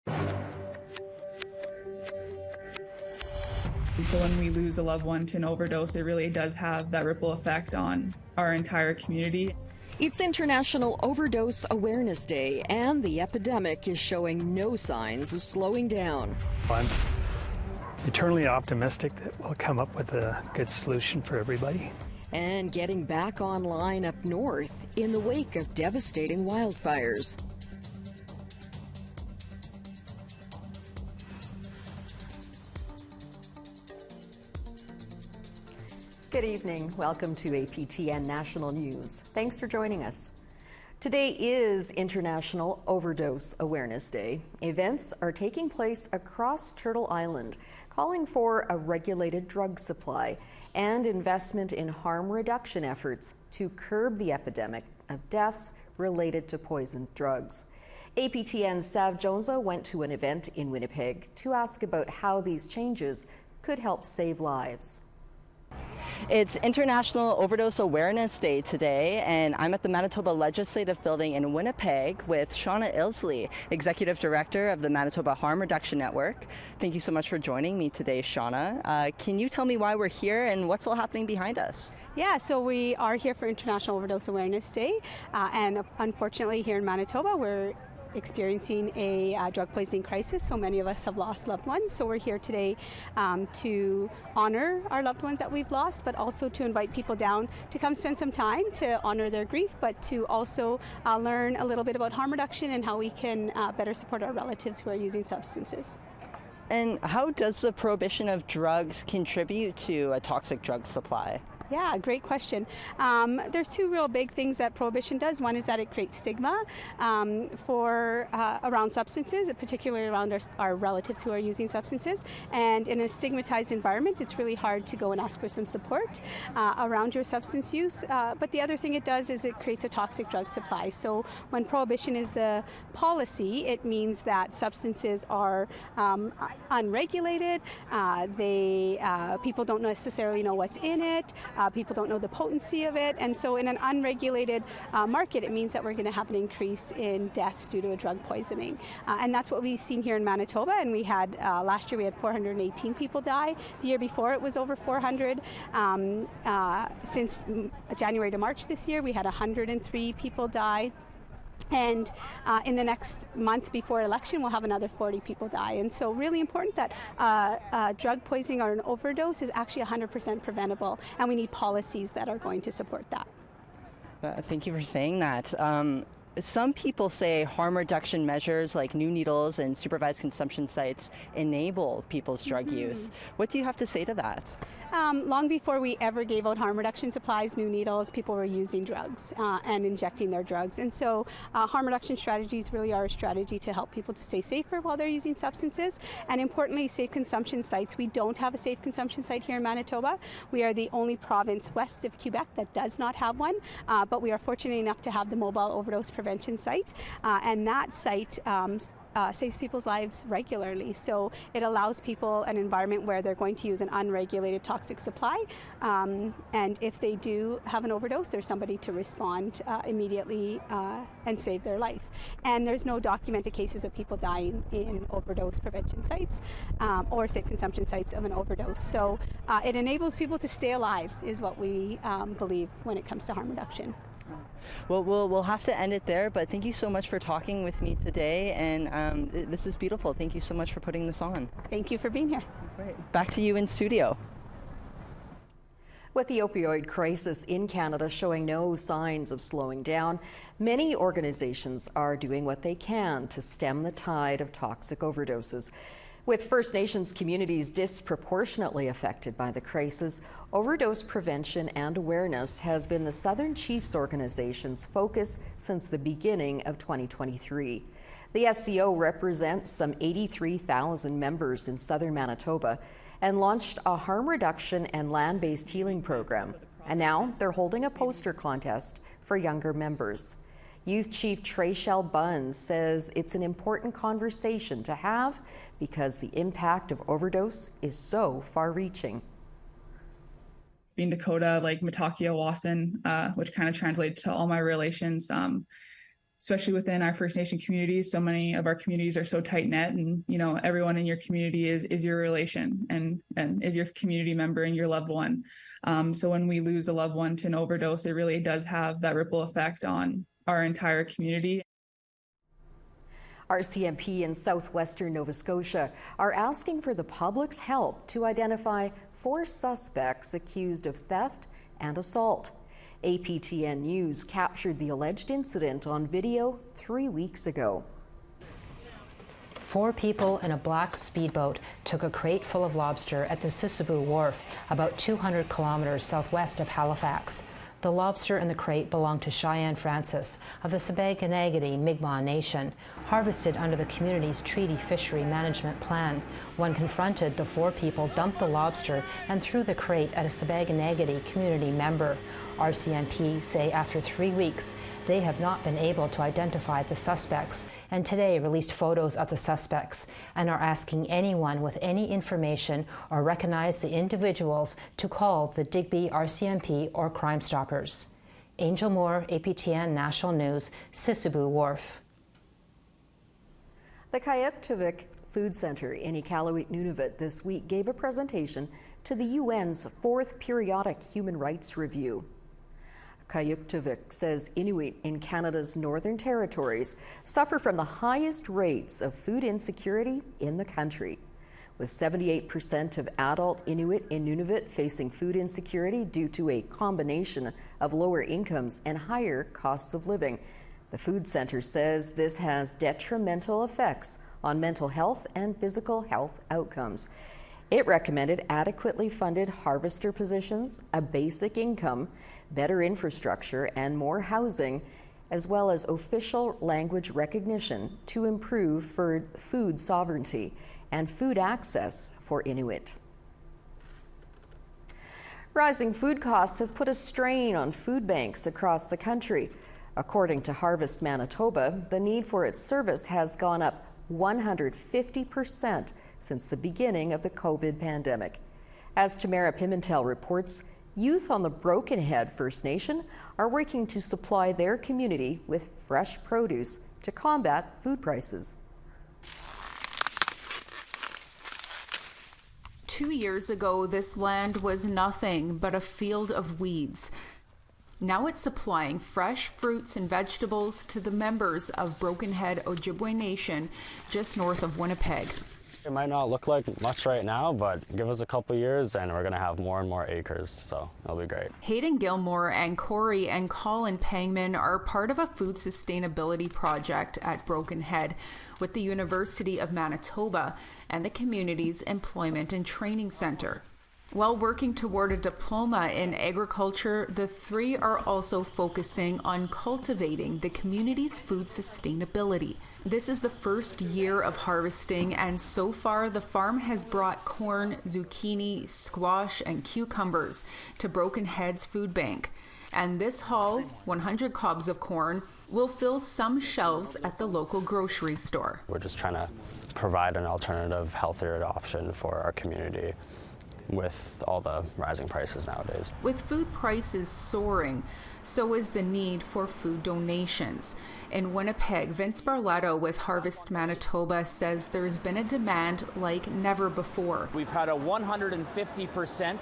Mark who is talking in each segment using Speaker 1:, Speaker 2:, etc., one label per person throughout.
Speaker 1: So when we lose a loved one to an overdose, it really does have that ripple effect on our entire community.
Speaker 2: It's International Overdose Awareness Day, and the epidemic is showing no signs of slowing down.
Speaker 3: I'm eternally optimistic that we'll come up with a good solution for everybody.
Speaker 2: And getting back online up north in the wake of devastating wildfires.
Speaker 4: Good evening. Welcome to APTN National News. Thanks for joining us. Today is International Overdose Awareness Day. Events are taking place across Turtle Island, calling for a regulated drug supply and investment in harm reduction efforts to curb the epidemic of deaths related to poisoned drugs. APTN's Sav Jonesa went to an event in Winnipeg to ask about how these changes could help save lives.
Speaker 5: It's International Overdose Awareness Day today, and I'm at the Manitoba Legislative Building in Winnipeg with Shauna Ilsley, Executive Director of the Manitoba Harm Reduction Network. Thank you so much for joining me today, Shauna. Can you tell me why we're here and what's all happening behind us?
Speaker 6: Yeah, so we are here for International Overdose Awareness Day, and unfortunately here in Manitoba, we're experiencing a drug poisoning crisis. So many of us have lost loved ones. So we're here today to honor our loved ones that we've lost, but also to invite people down to come spend some time to honor their grief, but to also learn a little bit about harm reduction and how we can better support our relatives who are using substances.
Speaker 5: And how does the prohibition of drugs contribute to a toxic drug supply?
Speaker 6: Yeah, great question. There's two real big things that prohibition does. One is that it creates stigma around substances, particularly around our relatives who are using substances. And in a stigmatized environment, it's really hard to go and ask for some support around your substance use. But the other thing it does is it creates a toxic drug supply. So when prohibition is the policy, it means that substances are unregulated. People don't necessarily know what's in it. People don't know the potency of it, and so in an unregulated market, it means that we're going to have an increase in deaths due to a drug poisoning, and that's what we've seen here in Manitoba. And we had last year we had 418 people die. The year before it was over 400. Since January to March this year, we had 103 people die. And in the next month before election, we'll have another 40 people die. And so really important that drug poisoning or an overdose is actually 100% preventable. And we need policies that are going to support that.
Speaker 5: Thank you for saying that. Some people say harm reduction measures like new needles and supervised consumption sites enable people's drug use. What do you have to say to that?
Speaker 6: Long before we ever gave out harm reduction supplies, new needles, people were using drugs and injecting their drugs. And so harm reduction strategies really are a strategy to help people to stay safer while they're using substances. And importantly, safe consumption sites. We don't have a safe consumption site here in Manitoba. We are the only province west of Quebec that does not have one, but we are fortunate enough to have the mobile overdose prevention site. And that site saves people's lives regularly. So it allows people an environment where they're going to use an unregulated toxic supply. And if they do have an overdose, there's somebody to respond immediately and save their life. And there's no documented cases of people dying in overdose prevention sites or safe consumption sites of an overdose. So it enables people to stay alive is what we believe when it comes to harm reduction.
Speaker 5: Well, we'll have to end it there, but thank you so much for talking with me today, and this is beautiful. Thank you so much for putting this on.
Speaker 6: Thank you for being here.
Speaker 5: Great. Back to you in studio.
Speaker 4: With the opioid crisis in Canada showing no signs of slowing down, many organizations are doing what they can to stem the tide of toxic overdoses. With First Nations communities disproportionately affected by the crisis, overdose prevention and awareness has been the Southern Chiefs organization's focus since the beginning of 2023. The SCO represents some 83,000 members in southern Manitoba and launched a harm reduction and land-based healing program. And now they're holding a poster contest for younger members. Youth Chief Trayshell Buns says it's an important conversation to have because the impact of overdose is so far-reaching.
Speaker 1: Being Dakota, like Mitakia Wasan, which kind of translates to all my relations, especially within our First Nation communities. So many of our communities are so tight knit, and everyone in your community is your relation and is your community member and your loved one. So when we lose a loved one to an overdose, it really does have that ripple effect on our entire community.
Speaker 4: RCMP in southwestern Nova Scotia are asking for the public's help to identify 4 suspects accused of theft and assault. APTN News captured the alleged incident on video 3 weeks ago.
Speaker 7: 4 people in a black speedboat took a crate full of lobster at the Sissebu Wharf, about 200 kilometers southwest of Halifax. The lobster in the crate belonged to Cheyenne Francis of the Sibäganägäti Mi'kmaq Nation, harvested under the community's treaty fishery management plan. When confronted, the 4 people dumped the lobster and threw the crate at a Sibäganägäti community member. RCMP say after 3 weeks, they have not been able to identify the suspects, and today released photos of the suspects and are asking anyone with any information or recognize the individuals to call the Digby RCMP or Crime Stoppers. Angel Moore, APTN National News, Sissebu Wharf.
Speaker 4: The Kayuktvik Food Center in Iqaluit, Nunavut this week gave a presentation to the UN's 4th Periodic Human Rights Review. Kayuktvik says Inuit in Canada's Northern Territories suffer from the highest rates of food insecurity in the country, with 78% of adult Inuit in Nunavut facing food insecurity due to a combination of lower incomes and higher costs of living. The food center says this has detrimental effects on mental health and physical health outcomes. It recommended adequately funded harvester positions, a basic income, better infrastructure, and more housing, as well as official language recognition to improve food sovereignty and food access for Inuit. Rising food costs have put a strain on food banks across the country. According to Harvest Manitoba, the need for its service has gone up 150% since the beginning of the COVID pandemic. As Tamara Pimentel reports, youth on the Brokenhead First Nation are working to supply their community with fresh produce to combat food prices.
Speaker 8: 2 years ago, this land was nothing but a field of weeds. Now it's supplying fresh fruits and vegetables to the members of Brokenhead Ojibwe Nation just north of Winnipeg.
Speaker 9: It might not look like much right now, but give us a couple years and we're going to have more and more acres, so it'll be great.
Speaker 8: Hayden Gilmore and Corey and Colin Pangman are part of a food sustainability project at Brokenhead with the University of Manitoba and the community's Employment and Training Center. While working toward a diploma in agriculture, the 3 are also focusing on cultivating the community's food sustainability. This is the first year of harvesting, and so far the farm has brought corn, zucchini, squash, and cucumbers to Brokenhead's food bank. And this haul, 100 cobs of corn, will fill some shelves at the local grocery store.
Speaker 9: We're just trying to provide an alternative, healthier option for our community with all the rising prices nowadays.
Speaker 8: With food prices soaring, so is the need for food donations. In Winnipeg, Vince Barletto with Harvest Manitoba says there's been a demand like never before.
Speaker 10: We've had a 150%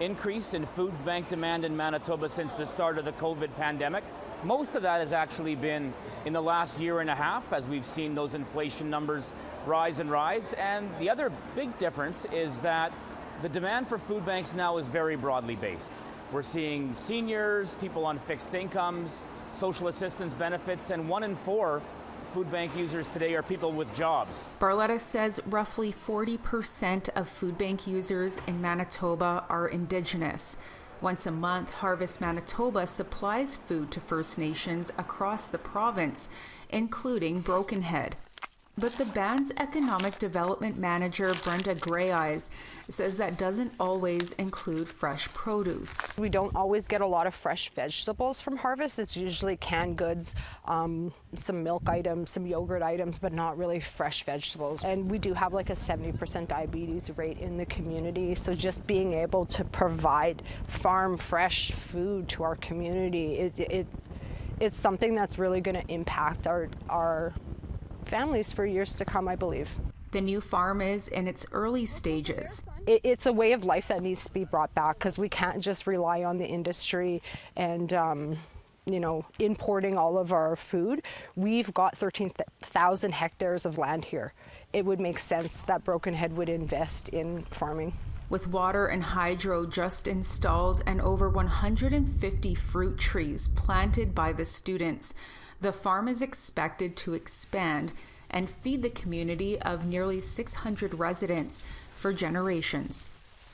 Speaker 10: increase in food bank demand in Manitoba since the start of the COVID pandemic. Most of that has actually been in the last year and a half, as we've seen those inflation numbers rise and rise. And the other big difference is that the demand for food banks now is very broadly based. We're seeing seniors, people on fixed incomes, social assistance benefits, and 1 in 4 food bank users today are people with jobs.
Speaker 8: Barletta says roughly 40% of food bank users in Manitoba are Indigenous. Once a month, Harvest Manitoba supplies food to First Nations across the province, including Brokenhead. But the band's economic development manager, Brenda Greyeyes, says that doesn't always include fresh produce.
Speaker 11: We don't always get a lot of fresh vegetables from Harvest. It's usually canned goods, some milk items, some yogurt items, but not really fresh vegetables. And we do have like a 70% diabetes rate in the community. So just being able to provide farm fresh food to our community, it's something that's really going to impact our families for years to come, I believe.
Speaker 8: The new farm is in its early stages.
Speaker 11: It's a way of life that needs to be brought back, because we can't just rely on the industry and importing all of our food. We've got 13,000 hectares of land here. It would make sense that Brokenhead would invest in farming.
Speaker 8: With water and hydro just installed and over 150 fruit trees planted by the students, the farm is expected to expand and feed the community of nearly 600 residents for generations.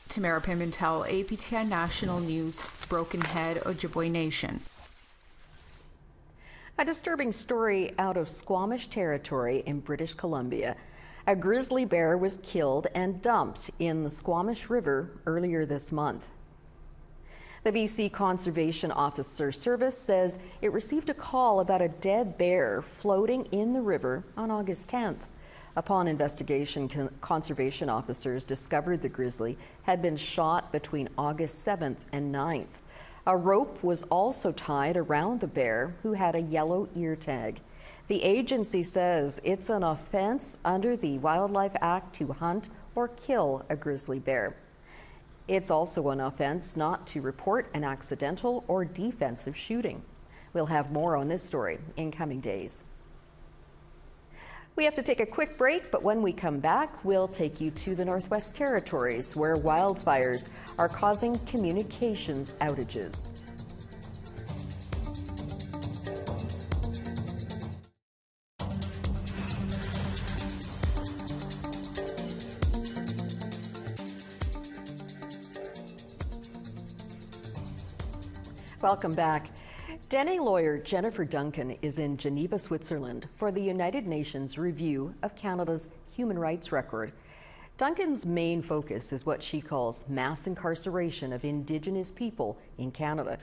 Speaker 8: Tamara Pimentel, APTN National News, Brokenhead, Ojibwe Nation.
Speaker 4: A disturbing story out of Squamish territory in British Columbia. A grizzly bear was killed and dumped in the Squamish River earlier this month. The BC Conservation Officer Service says it received a call about a dead bear floating in the river on August 10th. Upon investigation, conservation officers discovered the grizzly had been shot between August 7th and 9th. A rope was also tied around the bear, who had a yellow ear tag. The agency says it's an offense under the Wildlife Act to hunt or kill a grizzly bear. It's also an offense not to report an accidental or defensive shooting. We'll have more on this story in coming days. We have to take a quick break, but when we come back, we'll take you to the Northwest Territories, where wildfires are causing communications outages. Welcome back. Dene lawyer Jennifer Duncan is in Geneva, Switzerland for the United Nations review of Canada's human rights record. Duncan's main focus is what she calls mass incarceration of Indigenous people in Canada.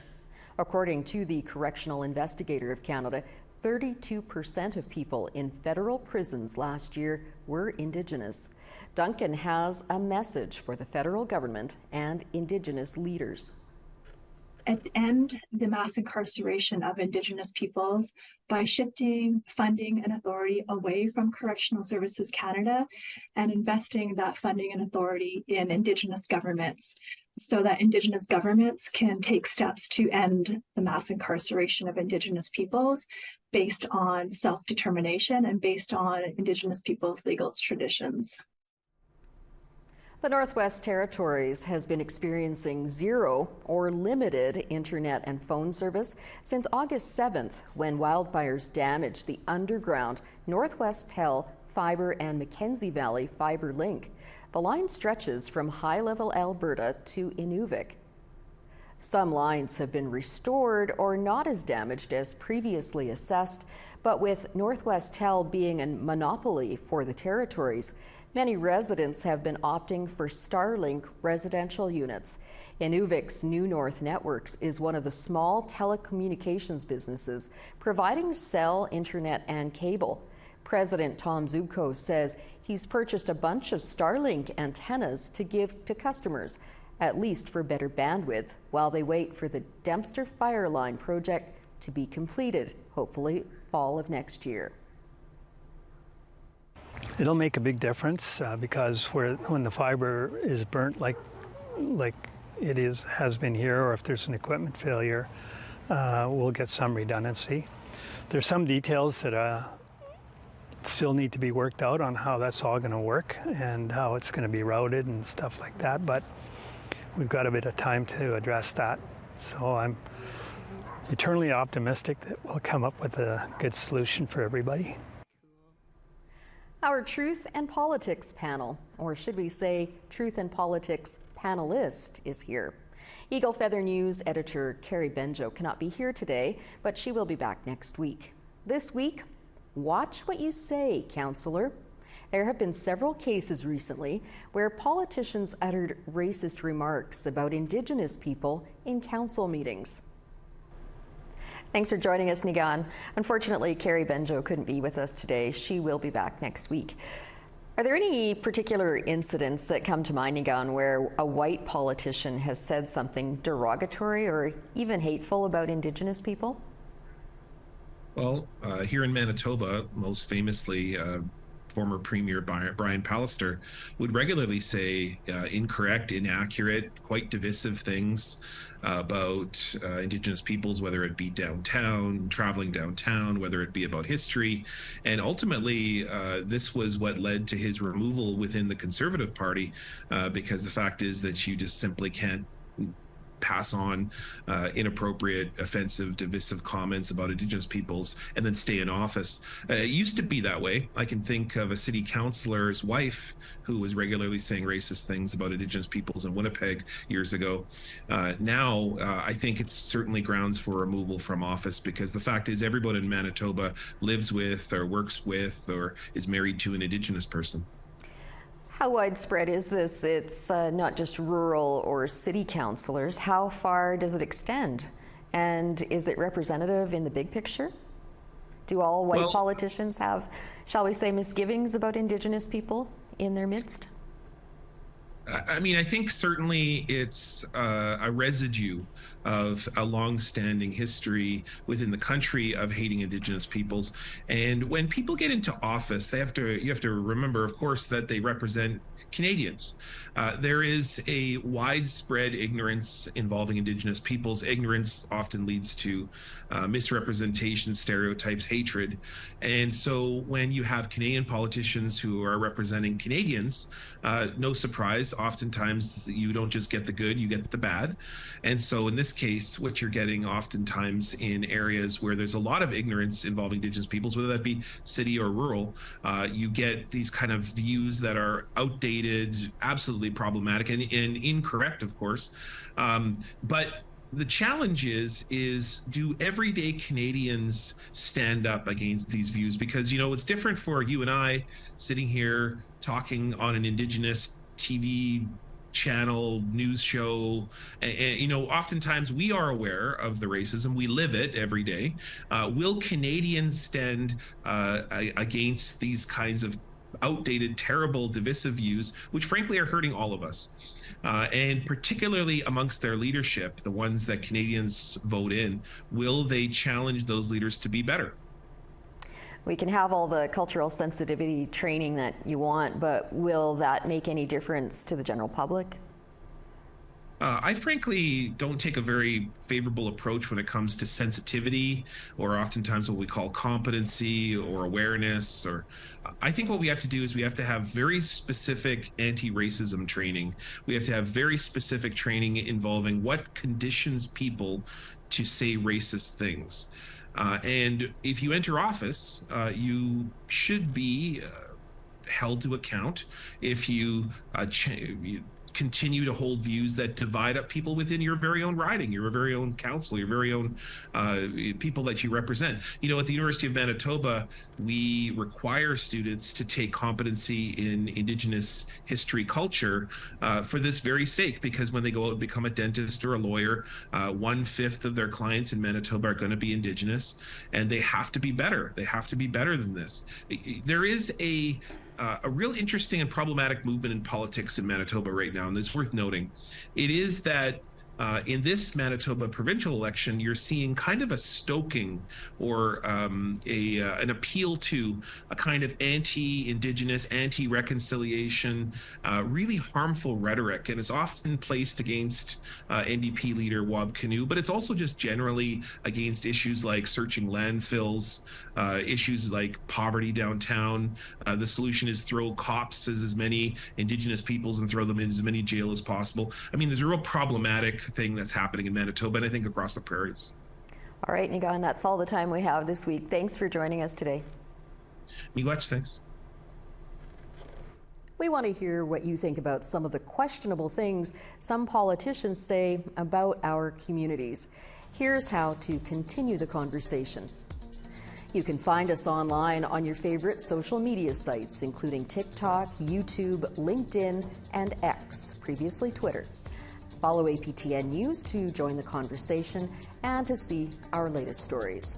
Speaker 4: According to the Correctional Investigator of Canada, 32% of people in federal prisons last year were Indigenous. Duncan has a message for the federal government and Indigenous leaders.
Speaker 12: And end the mass incarceration of Indigenous peoples by shifting funding and authority away from Correctional Services Canada and investing that funding and authority in Indigenous governments, so that Indigenous governments can take steps to end the mass incarceration of Indigenous peoples based on self-determination and based on Indigenous peoples' legal traditions.
Speaker 4: The Northwest Territories has been experiencing zero or limited internet and phone service since August 7th, when wildfires damaged the underground Northwestel Fiber and Mackenzie Valley Fiber Link. The line stretches from high-level Alberta to Nunavut. Some lines have been restored or not as damaged as previously assessed, but with Northwestel being a monopoly for the territories, many residents have been opting for Starlink residential units. Inuvic's New North Networks is one of the small telecommunications businesses providing cell, internet, and cable. President Tom Zubko says he's purchased a bunch of Starlink antennas to give to customers, at least for better bandwidth, while they wait for the Dempster Fire Line project to be completed, hopefully fall of next year.
Speaker 3: It'll make a big difference because when the fiber is burnt like it has been here, or if there's an equipment failure, we'll get some redundancy. There's some details that still need to be worked out on how that's all going to work and how it's going to be routed and stuff like that, but we've got a bit of time to address that. So I'm eternally optimistic that we'll come up with a good solution for everybody.
Speaker 4: Our Truth and Politics panel, or should we say Truth and Politics panelist, is here. Eagle Feather News editor Carrie Benjo cannot be here today, but she will be back next week. This week, watch what you say, councillor. There have been several cases recently where politicians uttered racist remarks about Indigenous people in council meetings. Thanks for joining us, Nigan. Unfortunately, Carrie Benjo couldn't be with us today. She will be back next week. Are there any particular incidents that come to mind, Nigan, where a white politician has said something derogatory or even hateful about Indigenous people?
Speaker 13: Well, here in Manitoba, most famously, former Premier Brian Pallister would regularly say incorrect, inaccurate, quite divisive things about Indigenous peoples, whether it be downtown, traveling downtown, whether it be about history. And ultimately, this was what led to his removal within the Conservative Party, because the fact is that you just simply can't pass on inappropriate, offensive, divisive comments about Indigenous peoples and then stay in office. It used to be that way. I can think of a city councillor's wife who was regularly saying racist things about Indigenous peoples in Winnipeg years ago. Now, I think it's certainly grounds for removal from office, because the fact is everyone in Manitoba lives with or works with or is married to an Indigenous person.
Speaker 4: How widespread is this? It's not just rural or city councillors. How far does it extend? And is it representative in the big picture? Do all white politicians have, shall we say, misgivings about Indigenous people in their midst?
Speaker 13: I mean, I think certainly it's a residue of a long-standing history within the country of hating Indigenous peoples. And when people get into office, you have to remember, of course, that they represent Canadians. There is a widespread ignorance involving Indigenous peoples. Ignorance often leads to misrepresentation, stereotypes, hatred. And so when you have Canadian politicians who are representing Canadians, no surprise, oftentimes you don't just get the good, you get the bad. And so in this case, what you're getting oftentimes in areas where there's a lot of ignorance involving Indigenous peoples, whether that be city or rural, you get these kind of views that are outdated, absolutely problematic and incorrect, of course. But the challenge is do everyday Canadians stand up against these views? Because, you know, it's different for you and I sitting here talking on an Indigenous TV channel, news show, and you know, oftentimes we are aware of the racism, we live it every day. Will Canadians stand against these kinds of outdated, terrible, divisive views, which frankly are hurting all of us? And particularly amongst their leadership, the ones that Canadians vote in, will they challenge those leaders to be better?
Speaker 4: We can have all the cultural sensitivity training that you want, but will that make any difference to the general public?
Speaker 13: I frankly don't take a very favorable approach when it comes to sensitivity, or oftentimes what we call competency or awareness. Or I think what we have to do is we have to have very specific anti-racism training. We have to have very specific training involving what conditions people to say racist things. And if you enter office, you should be held to account if you continue to hold views that divide up people within your very own riding, your very own council, your very own people that you represent. You know, at the University of Manitoba, we require students to take competency in Indigenous history, culture, for this very sake, because when they go out and become a dentist or a lawyer, 1/5 of their clients in Manitoba are going to be Indigenous, and they have to be better. They have to be better than this. There is a real interesting and problematic movement in politics in Manitoba right now, and it's worth noting. It is that in this Manitoba provincial election, you're seeing kind of a stoking or an appeal to a kind of anti-Indigenous, anti-reconciliation, really harmful rhetoric. And it's often placed against NDP leader Wab Kinew, but it's also just generally against issues like searching landfills, issues like poverty downtown. The solution is throw cops as many Indigenous peoples and throw them in as many jail as possible. I mean, there's a real problematic thing that's happening in Manitoba, and I think across the prairies.
Speaker 4: All right, Nigan, that's all the time we have this week. Thanks for joining us today.
Speaker 13: Miigwech, thanks.
Speaker 4: We want to hear what you think about some of the questionable things some politicians say about our communities. Here's how to continue the conversation. You can find us online on your favorite social media sites, including TikTok, YouTube, LinkedIn, and X, previously Twitter. Follow APTN News to join the conversation and to see our latest stories.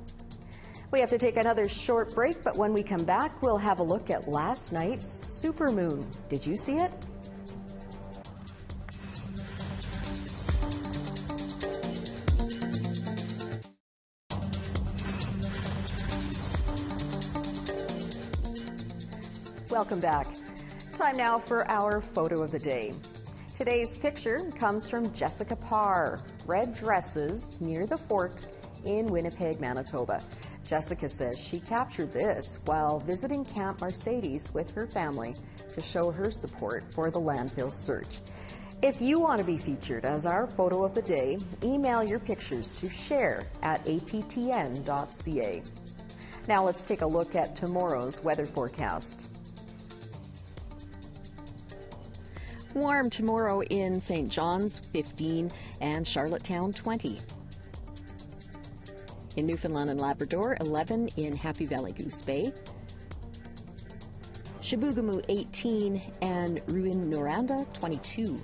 Speaker 4: We have to take another short break, but when we come back, we'll have a look at last night's supermoon. Did you see it? Welcome back. Time now for our photo of the day. Today's picture comes from Jessica Parr. Red dresses near the Forks in Winnipeg, Manitoba. Jessica says she captured this while visiting Camp Mercedes with her family to show her support for the landfill search. If you want to be featured as our photo of the day, email your pictures to share@aptn.ca. Now let's take a look at tomorrow's weather forecast. Warm tomorrow in St. John's, 15, and Charlottetown, 20. In Newfoundland and Labrador, 11 in Happy Valley Goose Bay. Chibougamau, 18, and Rouyn-Noranda, 22.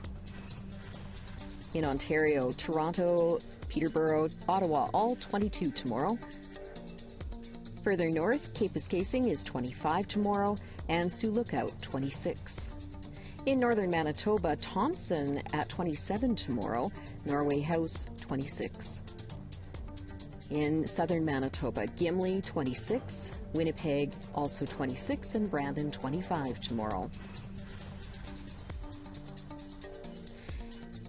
Speaker 4: In Ontario, Toronto, Peterborough, Ottawa, all 22 tomorrow. Further north, Cape Escasing is 25 tomorrow, and Sioux Lookout, 26. In northern Manitoba, Thompson at 27 tomorrow, Norway House, 26. In southern Manitoba, Gimli, 26, Winnipeg, also 26, and Brandon, 25 tomorrow.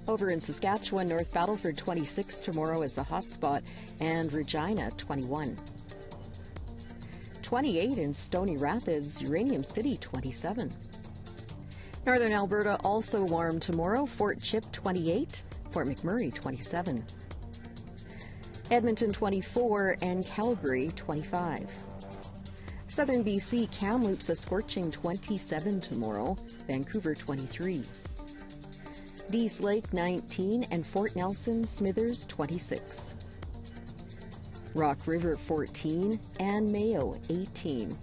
Speaker 4: Over in Saskatchewan, North Battleford, 26 tomorrow is the hotspot, and Regina, 21. 28 in Stony Rapids, Uranium City, 27. Northern Alberta also warm tomorrow, Fort Chip, 28, Fort McMurray, 27. Edmonton, 24, and Calgary, 25. Southern BC, Kamloops, a scorching 27 tomorrow, Vancouver, 23. Dease Lake, 19, and Fort Nelson, Smithers, 26. Rock River, 14, and Mayo, 18.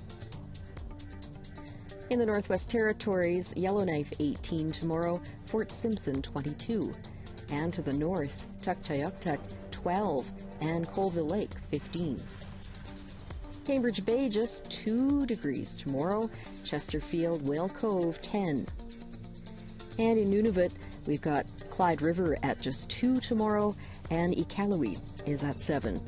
Speaker 4: In the Northwest Territories, Yellowknife, 18 tomorrow, Fort Simpson, 22. And to the north, Tuktoyaktuk, 12, and Colville Lake, 15. Cambridge Bay, just 2 degrees tomorrow, Chesterfield, Whale Cove, 10. And in Nunavut, we've got Clyde River at just 2 tomorrow, and Iqaluit is at 7.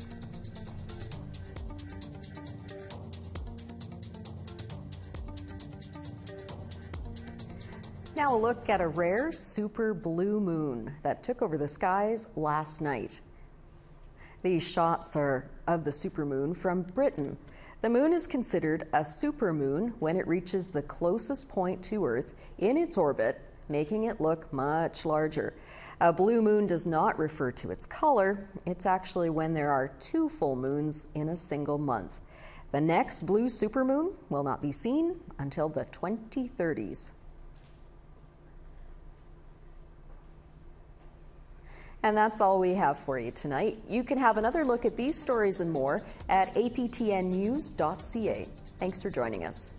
Speaker 4: Now a look at a rare super blue moon that took over the skies last night. These shots are of the supermoon from Britain. The moon is considered a supermoon when it reaches the closest point to Earth in its orbit, making it look much larger. A blue moon does not refer to its color. It's actually when there are 2 full moons in a single month. The next blue supermoon will not be seen until the 2030s. And that's all we have for you tonight. You can have another look at these stories and more at aptnnews.ca. Thanks for joining us.